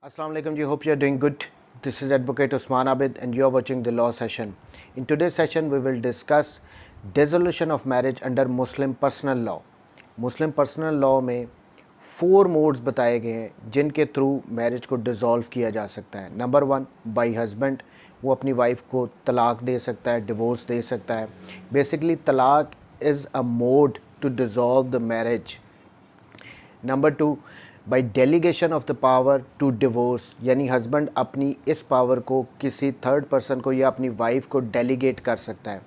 Assalamu alaikum ji, hope you are doing good. This is Advocate Usman Abid and you are watching the law session. In today's session we will discuss dissolution of marriage under Muslim personal law. Muslim personal law में 4 modes बताए गए हैं जिनके through marriage को dissolve किया जा सकता है. नंबर 1 बाई हस्बैंड, वो अपनी वाइफ को तलाक दे सकता है, डिवोर्स दे सकता है. Basically talaq is a mode to dissolve the marriage. Number 2 by delegation of the power to divorce, यानी हस्बैंड अपनी इस पावर को किसी थर्ड पर्सन को या अपनी वाइफ को डेलीगेट कर सकता है.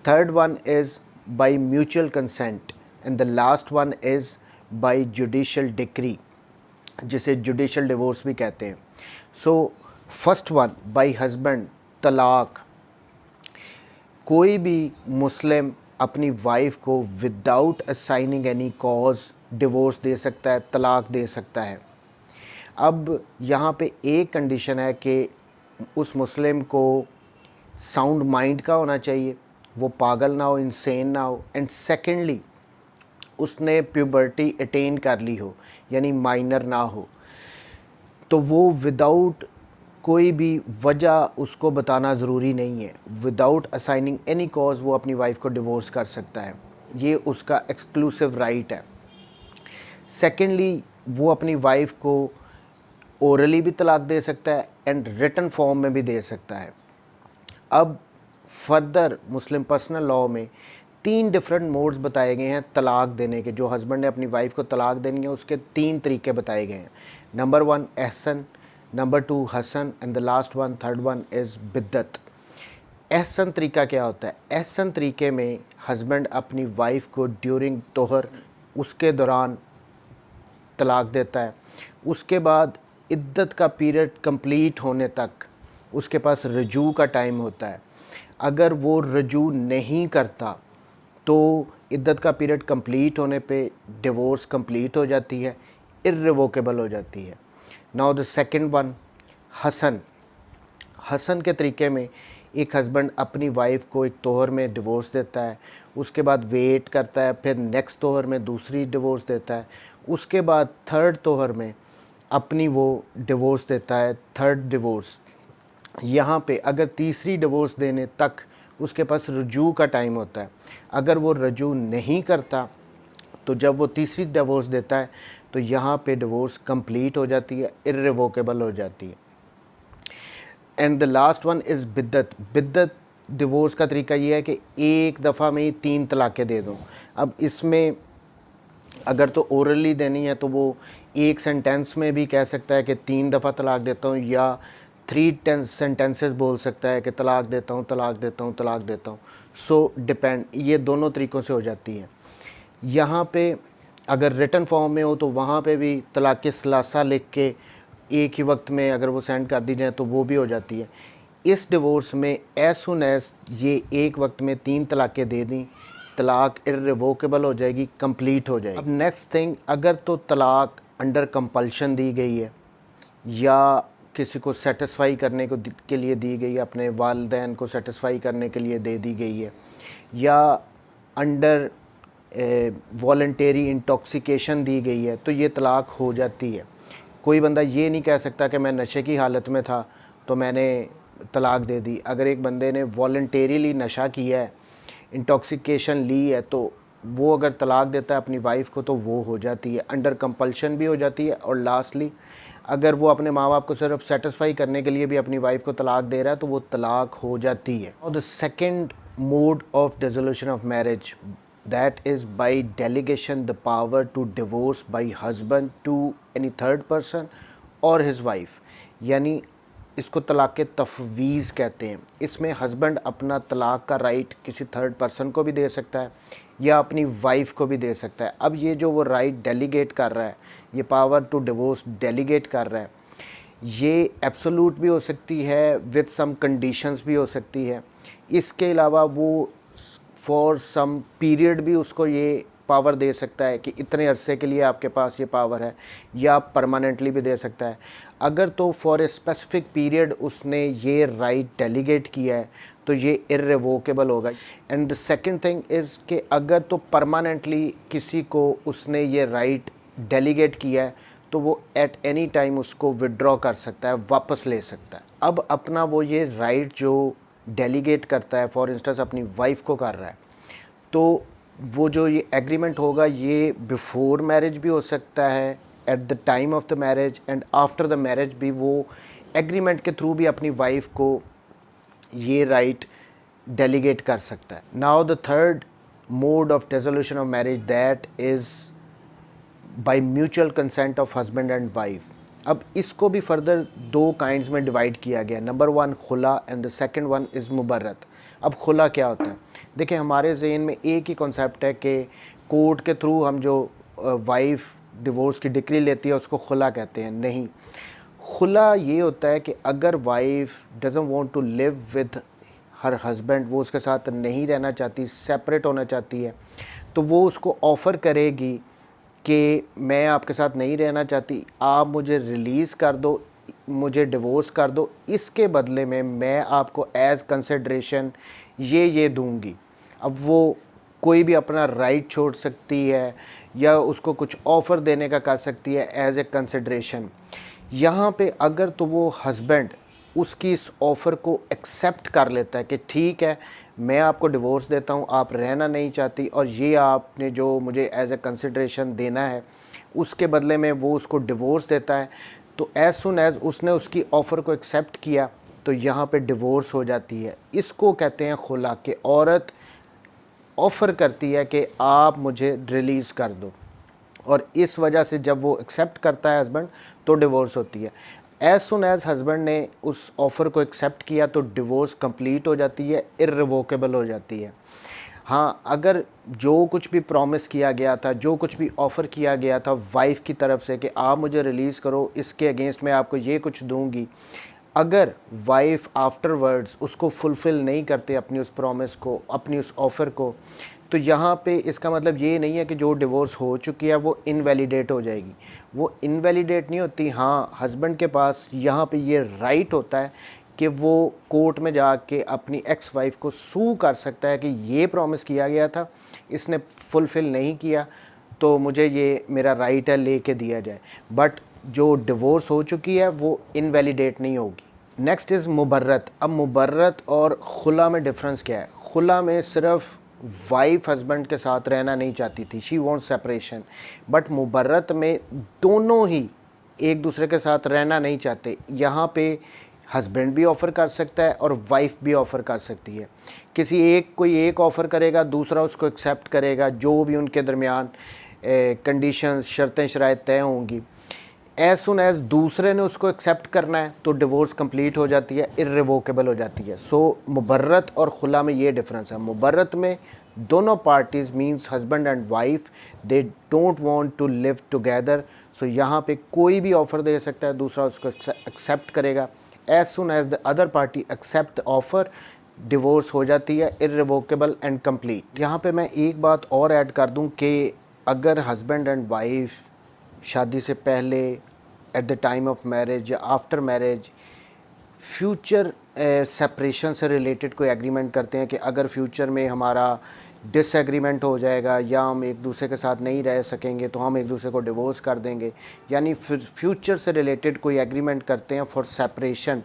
Third one is by mutual consent and the last one is by judicial decree, जिसे जुडिशल डिवोर्स भी कहते हैं. So first one by husband, talaq. कोई भी मुस्लिम अपनी वाइफ को without assigning any cause divorce दे सकता है, तलाक दे सकता है. अब यहाँ पे एक कंडीशन है कि उस मुस्लिम को साउंड माइंड का होना चाहिए, वो पागल ना हो, इंसेन ना हो. एंड सेकेंडली उसने प्यूबर्टी अटेन कर ली हो, यानी माइनर ना हो. तो वो विदाउट कोई भी वजह उसको बताना ज़रूरी नहीं है, विदाउट असाइनिंग एनी कॉज वो अपनी वाइफ को डिवोर्स कर सकता है. ये उसका एक्सक्लूसिव राइट है. सेकेंडली वो अपनी वाइफ को ओरली भी तलाक दे सकता है एंड रिटन फॉर्म में भी दे सकता है. अब फर्दर मुस्लिम पर्सनल लॉ में 3 डिफरेंट मोड्स बताए गए हैं तलाक देने के. जो हस्बैंड ने अपनी वाइफ को तलाक देनी है उसके 3 तरीके बताए गए हैं. Number 1 ahsan, number 2 hasan and the last one, third one is biddat. Ahsan तरीका क्या होता है? एहसन तरीके में हस्बैंड अपनी वाइफ को ड्यूरिंग तोहर, उसके दौरान तलाक देता है. उसके बाद इद्दत का पीरियड कंप्लीट होने तक उसके पास रजू का टाइम होता है. अगर वो रजू नहीं करता तो इद्दत का पीरियड कंप्लीट होने पे डिवोर्स कंप्लीट हो जाती है, इर्रिवोकेबल हो जाती है. Now the second one Hasan. Hasan के तरीके में एक हस्बैंड अपनी वाइफ को एक तोहर में डिवोर्स देता है, उसके बाद वेट करता है, फिर नेक्स्ट तोहर में दूसरी डिवोर्स देता है, उसके बाद थर्ड तोहर में अपनी वो डिवोर्स देता है, थर्ड डिवोर्स. यहाँ पे अगर तीसरी डिवोर्स देने तक उसके पास रजू का टाइम होता है. अगर वो रजू नहीं करता तो जब वो तीसरी डिवोर्स देता है तो यहाँ पे डिवोर्स कंप्लीट हो जाती है, इर्रिवोकेबल हो जाती है. And the last one is biddat. Biddat divorce का तरीका ये है कि एक दफ़ा में ही 3 तलाक़ें दे दो. अब इसमें अगर तो ओरली देनी है तो वो एक सेंटेंस में भी कह सकता है कि 3 दफ़ा तलाक देता हूँ, या 3 सेंटेंसेस बोल सकता है कि तलाक देता हूँ, तलाक देता हूँ, तलाक देता हूँ. सो डिपेंड, ये दोनों तरीक़ों से हो जाती है. यहाँ पे अगर रिटन फॉर्म में हो तो वहाँ पे भी तलाक़ सलासा लिख के एक ही वक्त में अगर वो सेंड कर दी जाए तो वो भी हो जाती है. इस डिवोर्स में एज सुन एज ये एक वक्त में 3 तलाक़ें दे दी, तलाक इर्रिवोकेबल हो जाएगी, कंप्लीट हो जाएगी. अब नेक्स्ट थिंग, अगर तो तलाक अंडर कंपल्शन दी गई है या किसी को सेटिस्फाई करने को के लिए दी गई है, अपने वालिदैन को सेटिस्फाई करने के लिए दे दी गई है, या अंडर वॉलंटरी इंटॉक्सिकेशन दी गई है, तो ये तलाक हो जाती है. कोई बंदा ये नहीं कह सकता कि मैं नशे की हालत में था तो मैंने तलाक दे दी. अगर एक बंदे ने वॉलंटेरीली नशा किया है, इंटॉक्सिकेशन ली है, तो वो अगर तलाक देता है अपनी वाइफ को तो वो हो जाती है. अंडर कंपल्शन भी हो जाती है. और लास्टली अगर वो अपने माँ बाप को सिर्फ सेटिस्फाई करने के लिए भी अपनी वाइफ को तलाक दे रहा है तो वो तलाक हो जाती है. और the second mode of dissolution of marriage, that is by delegation the power to divorce by husband to any third person or his wife. यानी इसको तलाक़ तफवीज़ कहते हैं. इसमें हस्बैंड अपना तलाक़ का राइट किसी थर्ड पर्सन को भी दे सकता है या अपनी वाइफ को भी दे सकता है. अब ये जो वो राइट डेलीगेट कर रहा है, ये पावर टू डिवोर्स डेलीगेट कर रहा है, ये एब्सोल्यूट भी हो सकती है, विद सम कंडीशंस भी हो सकती है. इसके अलावा वो फॉर सम पीरियड भी उसको ये पावर दे सकता है कि इतने अरसे के लिए आपके पास ये पावर है, या परमानेंटली भी दे सकता है. अगर तो फॉर ए स्पेसिफिक पीरियड उसने ये राइट डेलीगेट किया है तो ये इर्रिवोकेबल होगा. And the second thing is कि अगर तो परमानेंटली किसी को उसने ये राइट डेलीगेट किया है तो वो एट एनी टाइम उसको विड्रॉ कर सकता है, वापस ले सकता है। अब अपना वो ये राइट जो डेलीगेट करता है, फॉर इंस्टेंस अपनी वाइफ को कर रहा है, तो वो जो ये एग्रीमेंट होगा ये बिफोर मैरिज भी हो सकता है, at the time of the marriage and after the marriage भी वो एग्रीमेंट के थ्रू भी अपनी वाइफ को ये राइट डेलीगेट कर सकता है। Now the third mode of dissolution of marriage that is by mutual consent of husband and wife. अब इसको भी फर्दर दो काइंड्स में डिवाइड किया गया। Number one khula and the second one is mubarat. अब खुला क्या होता है? देखिए हमारे ज़हन में एक ही कॉन्सेप्ट है कि कोर्ट के थ्रू हम जो वाइफ डिवोर्स की डिक्री लेती है उसको खुला कहते हैं। नहीं, खुला ये होता है कि अगर wife doesn't want to live with her husband, वो उसके साथ नहीं रहना चाहती, सेपरेट होना चाहती है, तो वो उसको ऑफ़र करेगी कि मैं आपके साथ नहीं रहना चाहती, आप मुझे रिलीज़ कर दो, मुझे डिवोर्स कर दो, इसके बदले में मैं आपको एज़ कंसिडरेशन ये दूंगी। अब वो कोई भी अपना राइट छोड़ सकती है या उसको कुछ ऑफ़र देने का कर सकती है एज़ ए कंसिडरेशन। यहाँ पे अगर तो वो हस्बैंड उसकी इस ऑफ़र को एक्सेप्ट कर लेता है कि ठीक है मैं आपको डिवोर्स देता हूँ, आप रहना नहीं चाहती और ये आपने जो मुझे एज ए कंसिडरेशन देना है उसके बदले में वो उसको डिवोर्स देता है, तो एज़ सुन एज़ उसने उसकी ऑफ़र को एक्सेप्ट किया तो यहाँ पे डिवोर्स हो जाती है। इसको कहते हैं खुला, कि औरत ऑफ़र करती है कि आप मुझे रिलीज़ कर दो, और इस वजह से जब वो एक्सेप्ट करता है हस्बैंड तो डिवोर्स होती है। एज़ सुन एज़ हस्बैंड ने उस ऑफ़र को एक्सेप्ट किया तो डिवोर्स कंप्लीट हो जाती है, इर्रिवोकेबल हो जाती है। हाँ, अगर जो कुछ भी प्रॉमिस किया गया था, जो कुछ भी ऑफ़र किया गया था वाइफ़ की तरफ से कि आप मुझे रिलीज़ करो, इसके अगेंस्ट मैं आपको ये कुछ दूँगी, अगर वाइफ़ आफ्टरवर्ड्स उसको फुलफ़िल नहीं करते अपनी उस प्रॉमिस को, अपनी उस ऑफ़र को, तो यहाँ पे इसका मतलब ये नहीं है कि जो डिवोर्स हो चुकी है वो इनवैलिडेट हो जाएगी। वो इनवैलिडेट नहीं होती। हाँ, हस्बैंड के पास यहाँ पे ये राइट होता है कि वो कोर्ट में जाके अपनी एक्स वाइफ को सू कर सकता है कि ये प्रॉमिस किया गया था, इसने फुलफ़िल नहीं किया, तो मुझे ये मेरा राइट है लेके दिया जाए। बट जो डिवोर्स हो चुकी है वो इनवैलिडेट नहीं होगी। Next is mubarat. अब मुबर्रत और खुला में डिफरेंस क्या है? खुला में सिर्फ वाइफ हस्बैंड के साथ रहना नहीं चाहती थी, शी वांट्स सेपरेशन, बट मुबर्रत में दोनों ही एक दूसरे के साथ रहना नहीं चाहते। यहाँ पे हस्बैंड भी ऑफ़र कर सकता है और वाइफ भी ऑफ़र कर सकती है। किसी एक कोई एक ऑफ़र करेगा, दूसरा उसको एक्सेप्ट करेगा, जो भी उनके दरमियान कंडीशंस शर्तें शराइत तय होंगी। एज़ सुन एज़ दूसरे ने उसको एक्सेप्ट करना है तो डिवोर्स कंप्लीट हो जाती है, इर्रिवोकेबल हो जाती है। सो मुबर्रत और खुला में ये डिफरेंस है। मुबर्रत में दोनों parties means husband and wife they don't want to live together, so यहाँ पे कोई भी ऑफ़र दे सकता है, दूसरा उसको एक्सेप्ट करेगा। As soon as the other party accept the offer, divorce हो जाती है, इर्रिवोकेबल एंड कंप्लीट। यहाँ पे मैं एक बात और ऐड कर दूँ कि अगर हस्बैंड एंड वाइफ शादी से पहले, at the time of marriage या आफ्टर मैरिज फ्यूचर सेपरेशन से रिलेटेड कोई एग्रीमेंट करते हैं कि अगर फ्यूचर में हमारा डिसएग्रीमेंट हो जाएगा या हम एक दूसरे के साथ नहीं रह सकेंगे तो हम एक दूसरे को डिवोर्स कर देंगे, यानी फ्यूचर से रिलेटेड कोई एग्रीमेंट करते हैं फॉर सेपरेशन,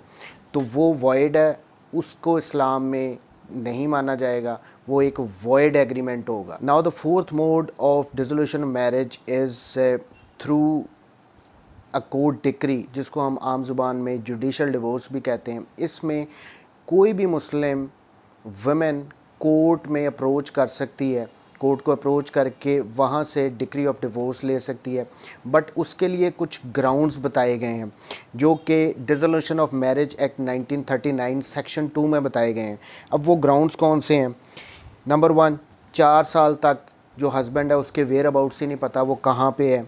तो वो वॉइड है, उसको इस्लाम में नहीं माना जाएगा, वो एक वॉइड एग्रीमेंट होगा। Now the fourth mode of dissolution marriage is through a court decree, जिसको हम आम ज़ुबान में जुडिशल डिवोर्स भी कहते हैं। इसमें कोई भी मुस्लिम वुमेन कोर्ट में अप्रोच कर सकती है, कोर्ट को अप्रोच करके वहाँ से डिक्री ऑफ डिवोर्स ले सकती है, बट उसके लिए कुछ ग्राउंड्स बताए गए हैं जो कि dissolution of marriage act 1939 section 2 में बताए गए हैं। अब वो ग्राउंड्स कौन से हैं? नंबर 1, 4 साल तक जो हस्बैंड है उसके वेयर अबाउट्स ही नहीं पता वो कहाँ पे है।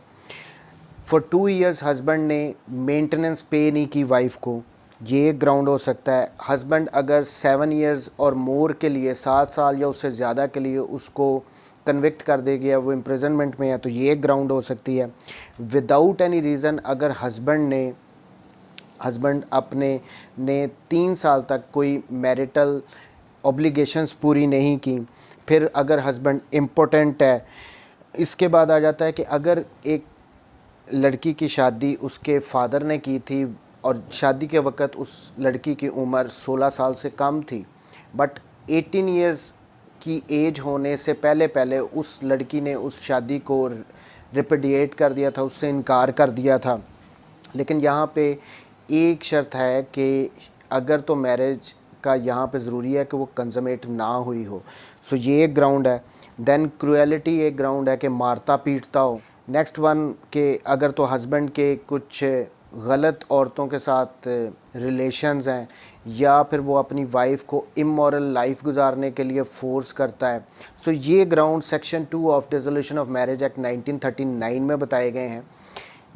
फॉर 2 ईयर्स हस्बैंड ने मेंटेनेंस पे नहीं की वाइफ को, ये एक ग्राउंड हो सकता है। हस्बैंड अगर 7 ईयर्स और मोर के लिए, 7 साल या उससे ज़्यादा के लिए उसको कन्विक्ट कर दे गया, वो इम्प्रिजनमेंट में है, तो ये एक ग्राउंड हो सकती है। विदाउट एनी रीज़न अगर हस्बैंड अपने ने 3 साल तक कोई मैरिटल ऑब्लिगेशंस पूरी नहीं की, फिर अगर हस्बैंड इम्पोर्टेंट है, इसके बाद आ जाता है कि अगर एक लड़की की शादी उसके फादर ने की थी और शादी के वक़्त उस लड़की की उम्र 16 साल से कम थी, बट 18 इयर्स की एज होने से पहले पहले उस लड़की ने उस शादी को रिपुडिएट कर दिया था, उससे इनकार कर दिया था। लेकिन यहाँ पे एक शर्त है कि अगर तो मैरिज का यहाँ पे ज़रूरी है कि वो कंजमेट ना हुई हो। सो ये एक ग्राउंड है। देन क्रुएलिटी एक ग्राउंड है कि मारता पीटता हो। नेक्स्ट वन के अगर तो हस्बैंड के कुछ गलत औरतों के साथ रिलेशंस हैं या फिर वो अपनी वाइफ को इमोरल लाइफ गुजारने के लिए फोर्स करता है। सो ये ground section 2 of dissolution of marriage act 1939 में बताए गए हैं,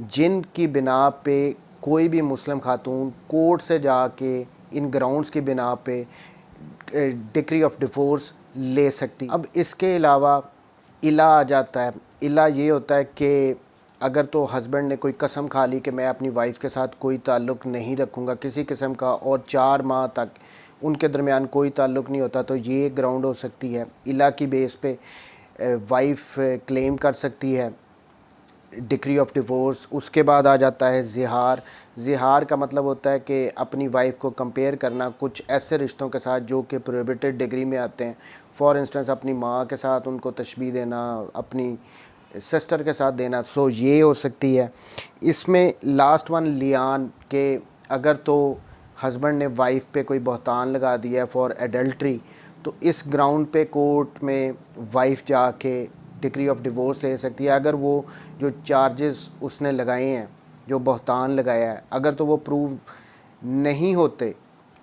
जिनकी बिना पे कोई भी मुस्लिम खातून कोर्ट से जाके इन ग्राउंड्स की बिना पे डिक्री ऑफ डिवोर्स ले सकती। अब इसके अलावा इला आ जाता है। इला ये होता है कि अगर तो हस्बैंड ने कोई कसम खा ली कि मैं अपनी वाइफ के साथ कोई ताल्लुक़ नहीं रखूँगा किसी किस्म का, और 4 माह तक उनके दरमियान कोई ताल्लुक़ नहीं होता, तो ये ग्राउंड हो सकती है। इला की बेस पे वाइफ क्लेम कर सकती है डिक्री ऑफ डिवोर्स। उसके बाद आ जाता है ज़िहार। ज़िहार का मतलब होता है कि अपनी वाइफ को कंपेयर करना कुछ ऐसे रिश्तों के साथ जो कि प्रोहिबिटेड डिग्री में आते हैं। फॉर इंस्टेंस अपनी माँ के साथ उनको तशबीह देना, अपनी सिस्टर के साथ देना। सो ये हो सकती है। इसमें लास्ट वन लियान के अगर तो हस्बैंड ने वाइफ पे कोई बहतान लगा दिया है फॉर एडल्ट्री, तो इस ग्राउंड पे कोर्ट में वाइफ जाके डिक्री ऑफ डिवोर्स ले सकती है। अगर वो जो चार्जेस उसने लगाए हैं, जो बहतान लगाया है, अगर तो वो प्रूव नहीं होते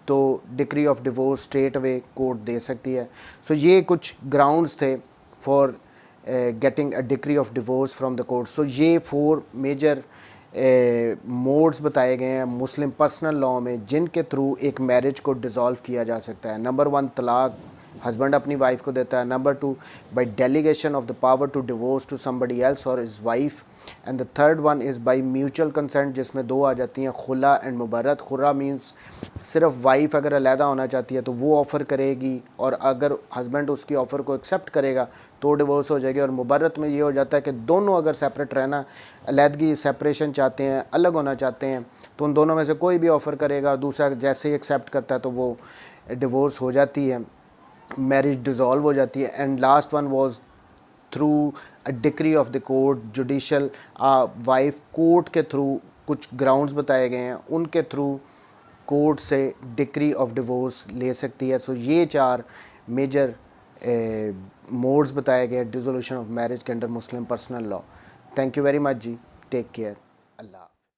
तो decree of divorce straight away court दे सकती है। सो ये कुछ ग्राउंड्स थे for getting a decree of divorce from the court. So ये 4 मेजर मोड्स बताए गए हैं मुस्लिम पर्सनल लॉ में, जिनके थ्रू एक मैरिज को डिसॉल्व किया जा सकता है। नंबर 1 तलाक, हस्बैंड अपनी वाइफ को देता है। Number 2 by delegation of the power to divorce to somebody else और his wife. And the third one is by mutual consent, जिसमें 2 आ जाती हैं, खुला एंड मुबर्रत। खुला मीन्स सिर्फ वाइफ अगर अलहदा होना चाहती है तो वो ऑफ़र करेगी, और अगर हस्बैंड उसकी ऑफ़र को एक्सेप्ट करेगा तो डिवोर्स हो जाएगी। और मुबर्रत में ये हो जाता है कि दोनों अगर सेपरेट रहना, अलहदगी सेपरेशन चाहते हैं, अलग होना चाहते हैं, तो उन दोनों में से कोई भी ऑफ़र करेगा, दूसरा जैसे ही एक्सेप्ट करता है तो वो डिवोर्स हो जाती है, मैरिज डिसॉल्व हो जाती है। And last one was through a decree of the court, judicial wife court के थ्रू कुछ ग्राउंड्स बताए गए हैं, उनके थ्रू कोर्ट से डिक्री ऑफ डिवोर्स ले सकती है। सो ये 4 मेजर मोड्स बताए गए डिसोल्यूशन ऑफ मैरिज के under Muslim personal law. Thank you very much ji, take care, Allah.